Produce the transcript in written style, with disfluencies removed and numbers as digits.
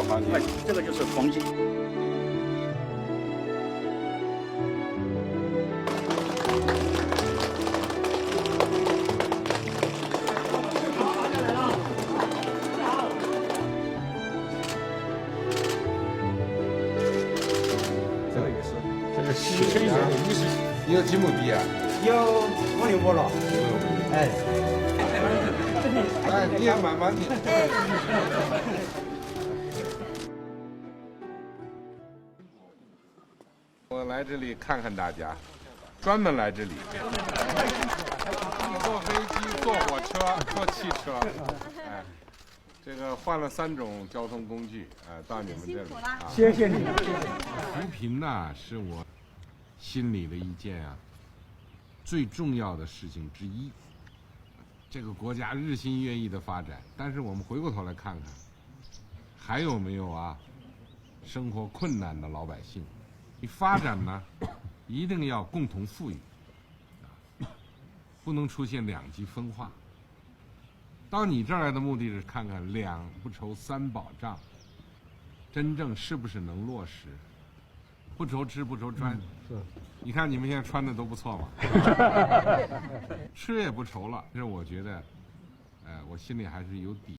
黄金，这个就是黄金。这个也是，这是这里你有几亩地啊？有5、6亩了。哎，哎，你也慢慢的。我来这里看看大家，专门来这里。坐飞机、坐火车、坐汽车，哎，这个换了3种交通工具，到你们这里啊。谢谢你。扶贫呢，是我心里的一件最重要的事情之一。这个国家日新月异的发展，但是我们回过头来看看，还有没有生活困难的老百姓？你发展呢，一定要共同富裕，不能出现两极分化。到你这儿来的目的是看看2不愁3保障，真正是不是能落实？不愁吃不愁穿，是。你看你们现在穿的都不错嘛，吃也不愁了，这我觉得，我心里还是有底。